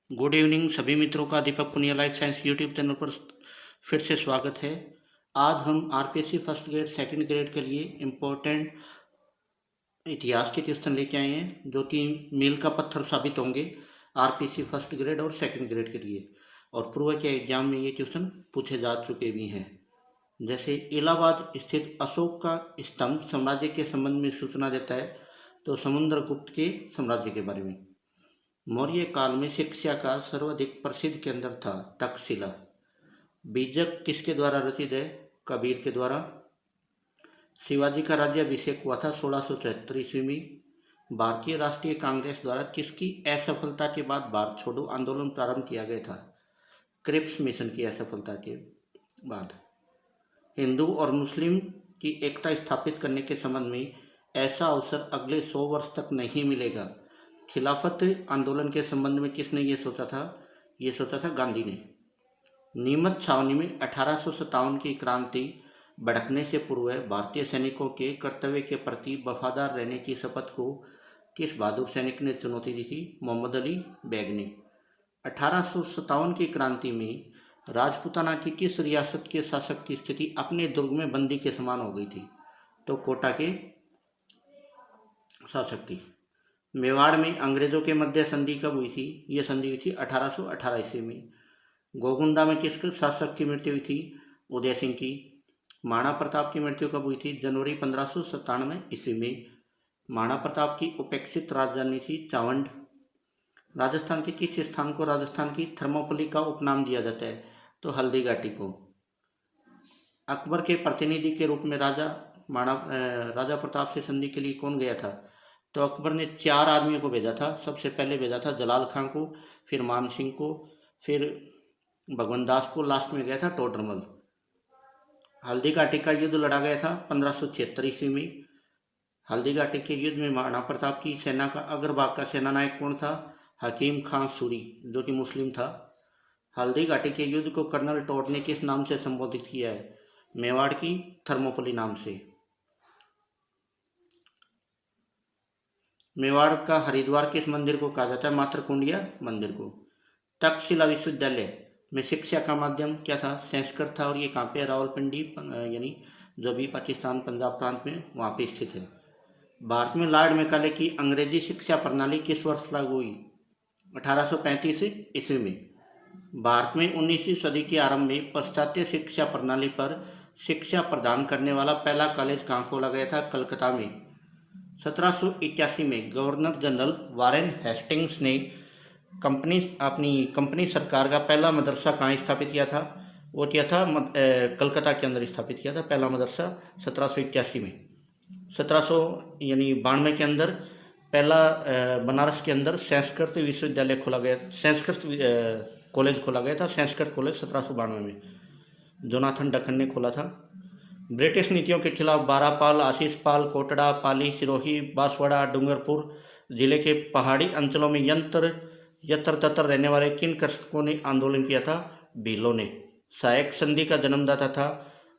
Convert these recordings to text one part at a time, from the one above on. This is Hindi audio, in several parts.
गुड इवनिंग सभी मित्रों का Deepak Punia life science YouTube channel पर फिर से स्वागत है। आज हम RPSC first grade second grade के लिए इम्पोर्टेंट इतिहास के क्वेश्चन लेके आए हैं जो कि मील का पत्थर साबित होंगे आरपीएससी फर्स्ट ग्रेड और सेकंड ग्रेड के लिए। और पूर्व के एग्जाम में ये क्वेश्चन पूछे जा चुके भी हैं। जैसे इलाहाबाद स्थित अशोक का स्तंभ साम्राज्य के संबंध में सूचना देता है, तो समुद्रगुप्त के साम्राज्य के बारे में। मौर्य काल में शिक्षा का सर्वाधिक प्रसिद्ध केंद्र था तक्षशिला। बीजक किसके द्वारा रचित है? कबीर के द्वारा। शिवाजी का राज्याभिषेक हुआ था 1674 ईस्वी में। भारतीय राष्ट्रीय कांग्रेस द्वारा किसकी असफलता के बाद भारत छोड़ो आंदोलन प्रारंभ किया गया था? क्रिप्स मिशन की असफलता के बाद। हिंदू और मुस्लिम की एकता स्थापित करने के संबंध में ऐसा अवसर अगले 100 वर्ष तक नहीं मिलेगा। खिलाफत आंदोलन के संबंध में किसने ये सोचा था? ये सोचा था गांधी ने। नीमच छावनी में 1857 की क्रांति भड़कने से पूर्व भारतीय सैनिकों के कर्तव्य के प्रति वफादार रहने की शपथ को किस बहादुर सैनिक ने चुनौती दी थी? मोहम्मद अली बेग ने। 1857 की क्रांति में राजपूताना की किस रियासत के शासक की स्थिति अपने दुर्ग में बंदी के समान हो गई थी? तो कोटा के शासक की। मेवाड़ में अंग्रेजों के मध्य संधि कब हुई थी? ये संधि हुई थी 1818 ईस्वी में। गोगुंडा में किस शासक की मृत्यु हुई थी? उदय सिंह की। महाराणा प्रताप की मृत्यु कब हुई थी? जनवरी 1597 ईस्वी में। महाराणा प्रताप की उपेक्षित राजधानी थी चावंड। राजस्थान के किस स्थान को राजस्थान की थर्मोपली का उपनाम दिया जाता है? तो हल्दी घाटी को। अकबर के प्रतिनिधि के रूप में राजा प्रताप से संधि के लिए कौन गया था? तो अकबर ने 4 आदमियों को भेजा था। सबसे पहले भेजा था जलाल खां को, फिर मान सिंह को, फिर भगवंत दास को, लास्ट में गया था टोडरमल। हल्दी घाटी का युद्ध लड़ा गया था 1576 ईस्वी में। हल्दी घाटी के युद्ध में महाराणा प्रताप की सेना का अग्रभाग का सेनानायक कौन था? हकीम खां सूरी, जो कि मुस्लिम था। हल्दी घाटी के युद्ध को कर्नल टॉड ने किस नाम से संबोधित किया है? मेवाड़ की थर्मोपली नाम से। मेवाड़ का हरिद्वार किस मंदिर को कहा जाता है? मातृकुंडिया मंदिर को। तक्षशिला विश्वविद्यालय में शिक्षा का माध्यम क्या था? संस्कृत था। और ये कहाँ पे? रावलपिंडी, यानी जो भी पाकिस्तान पंजाब प्रांत में वहाँ पे स्थित है। भारत में लॉर्ड मैकाले की अंग्रेजी शिक्षा प्रणाली किस वर्ष लागू हुई? 1835 ईस्वी में। भारत में 19वीं सदी के आरंभ में पाश्चात्य शिक्षा प्रणाली पर शिक्षा प्रदान करने वाला पहला कॉलेज कहाँ खोला गया था? कलकत्ता में। 1781 में गवर्नर जनरल वारेन हेस्टिंग्स ने अपनी कंपनी सरकार का पहला मदरसा कहाँ स्थापित किया था? वो किया था कलकत्ता के अंदर स्थापित किया था पहला मदरसा 1781 में। 1792 के अंदर पहला बनारस के अंदर संस्कृत विश्वविद्यालय खोला गया, संस्कृत कॉलेज खोला गया था। संस्कृत कॉलेज 1792 में जोनाथन डक्कन ने खोला था। ब्रिटिश नीतियों के खिलाफ बारापाल, आशीष पाल, कोटड़ा, पाली, सिरोही, बांसवाड़ा, डूंगरपुर जिले के पहाड़ी अंचलों में यत्र तत्र रहने वाले किन कृषकों ने आंदोलन किया था? भीलों ने। सहायक संधि का जन्मदाता था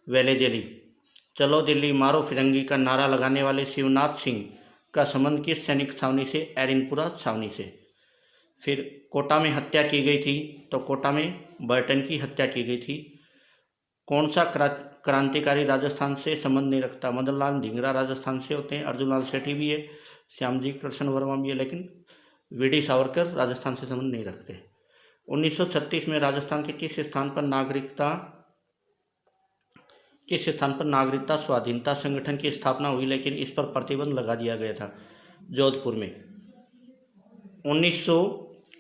वेलेजेली। चलो दिल्ली मारो फिरंगी का नारा लगाने वाले शिवनाथ सिंह का संबंध किस सैनिक छावनी से? एरिनपुरा छावनी से। फिर कोटा में हत्या की गई थी, तो कोटा में बर्टन की हत्या की गई थी। कौन सा क्रांतिकारी राजस्थान से संबंध नहीं रखता? मदन लाल धिंगरा राजस्थान से होते हैं। अर्जुन लाल सेठी भी है, श्यामजी कृष्ण वर्मा भी है, लेकिन वीडी सावरकर राजस्थान से संबंध नहीं रखते। 1936 में राजस्थान के किस स्थान पर नागरिकता स्वाधीनता संगठन की स्थापना हुई, लेकिन इस पर प्रतिबंध लगा दिया गया था? जोधपुर में।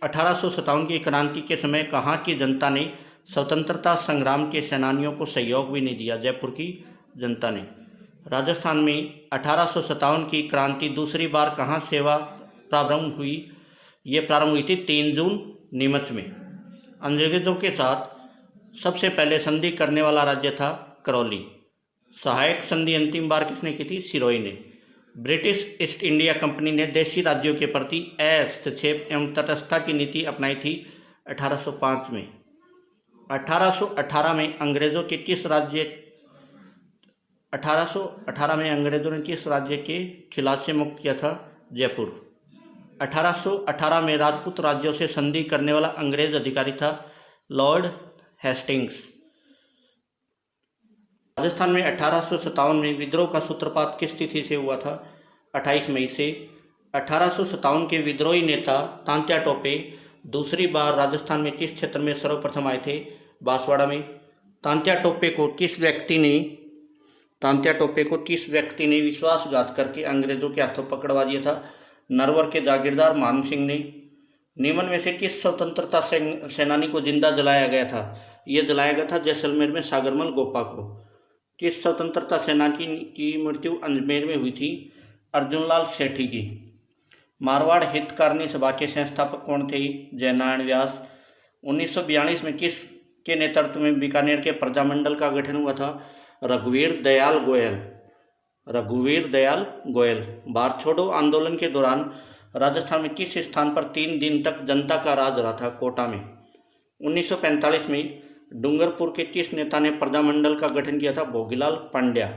1857 की क्रांति के समय कहाँ की जनता ने स्वतंत्रता संग्राम के सेनानियों को सहयोग भी नहीं दिया? जयपुर की जनता ने। राजस्थान में 1857 की क्रांति दूसरी बार कहाँ सेवा प्रारंभ हुई? ये प्रारंभ हुई थी 3 जून नीमच में। अंग्रेजों के साथ सबसे पहले संधि करने वाला राज्य था करौली। सहायक संधि अंतिम बार किसने की थी? सिरोही ने। ब्रिटिश ईस्ट इंडिया कंपनी ने देशी राज्यों के प्रति हस्तक्षेप एवं तटस्थता की नीति अपनाई थी 1805 में। 1818 में अंग्रेजों ने किस राज्य के खिलाफ से मुक्त किया था? जयपुर। 1818 में राजपूत राज्यों से संधि करने वाला अंग्रेज अधिकारी था लॉर्ड हेस्टिंग्स। राजस्थान में 1857 में विद्रोह का सूत्रपात किस तिथि से हुआ था? 28 मई से। 1857 के विद्रोही नेता तांत्या टोपे दूसरी बार राजस्थान में किस क्षेत्र में सर्वप्रथम आए थे? बांसवाड़ा में। तांत्या टोपे को किस व्यक्ति ने विश्वासघात करके अंग्रेजों के हाथों पकड़वा दिया था? नरवर के जागीरदार मान सिंह ने। निम्न में से किस स्वतंत्रता सेनानी को जिंदा जलाया गया था? यह जलाया गया था जैसलमेर में सागरमल गोपा को। किस स्वतंत्रता सेनानी की मृत्यु अजमेर में हुई थी? अर्जुनलाल सेठी की। मारवाड़ हितकारिणी सभा के संस्थापक कौन थे? जयनारायण व्यास। 1942 में किस के नेतृत्व में बीकानेर के प्रजामंडल का गठन हुआ था? रघुवीर दयाल गोयल। भारत छोड़ो आंदोलन के दौरान राजस्थान में किस स्थान पर 3 दिन तक जनता का राज रहा था? कोटा में। 1945 में डूंगरपुर के किस नेता ने प्रजामंडल का गठन किया था? भोगीलाल पांड्या।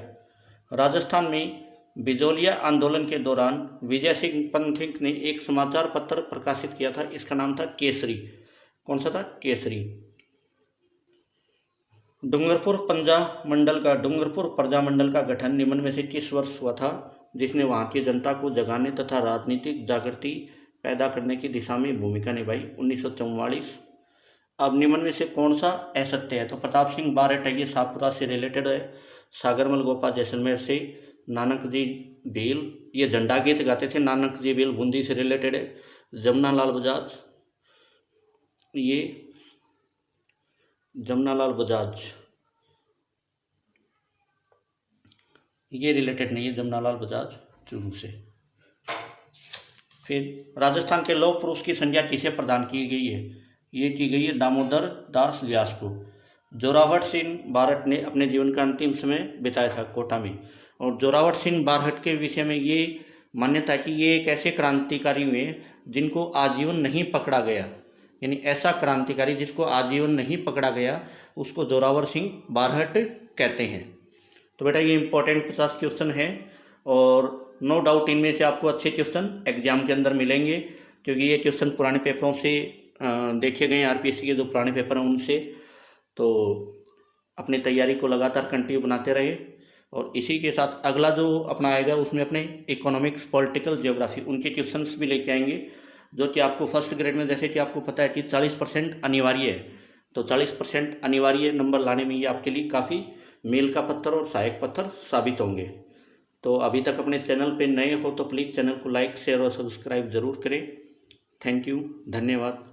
राजस्थान में बिजोलिया आंदोलन के दौरान विजय सिंह पंथिक ने एक समाचार पत्र प्रकाशित किया था, इसका नाम था केसरी। कौन सा था? केसरी। डूंगरपुर प्रजामंडल का गठन निम्न में से किस वर्ष हुआ था, जिसने वहां की जनता को जगाने तथा राजनीतिक जागृति पैदा करने की दिशा में भूमिका निभाई? 1944। अब निम्न में से कौन सा असत्य है? तो प्रताप सिंह बारहट है, ये शाहपुरा से रिलेटेड है। सागरमल गोपा जैसलमेर से। नानक जी भील ये झंडा गीत गाते थे। नानक जी भील बूंदी से रिलेटेड है। जमुनालाल बजाज ये रिलेटेड नहीं है। जमुनालाल बजाज चूरू से। फिर राजस्थान के लौह पुरुष की संज्ञा किसे प्रदान की गई है? ये की गई है दामोदर दास व्यास को। जोरावर सिंह बारहट ने अपने जीवन का अंतिम समय बिताया था कोटा में। और जोरावर सिंह बारहट के विषय में ये मान्यता है कि ये एक ऐसे क्रांतिकारी हुए जिनको आजीवन नहीं पकड़ा गया, यानी ऐसा क्रांतिकारी जिसको आजीवन नहीं पकड़ा गया उसको जोरावर सिंह बारहट कहते हैं। तो बेटा ये इंपॉर्टेंट 50 क्वेश्चन है और नो डाउट इनमें से आपको अच्छे क्वेश्चन एग्जाम के अंदर मिलेंगे, क्योंकि ये क्वेश्चन पुराने पेपरों से देखे गए आरपीएससी के जो पुराने पेपर हैं उनसे। तो अपनी तैयारी को लगातार कंटिन्यू बनाते रहे। और इसी के साथ अगला जो अपना आएगा उसमें अपने इकोनॉमिक्स, पॉलिटिकल, ज्योग्राफी उनके क्वेश्चंस भी लेके आएंगे, जो कि आपको फर्स्ट ग्रेड में जैसे कि आपको पता है कि 40% अनिवार्य है। तो 40% अनिवार्य नंबर लाने में ये आपके लिए काफ़ी मील का पत्थर और सहायक पत्थर साबित होंगे। तो अभी तक अपने चैनल पे नए हो तो प्लीज़ चैनल को लाइक, शेयर और सब्सक्राइब ज़रूर करें। थैंक यू, धन्यवाद।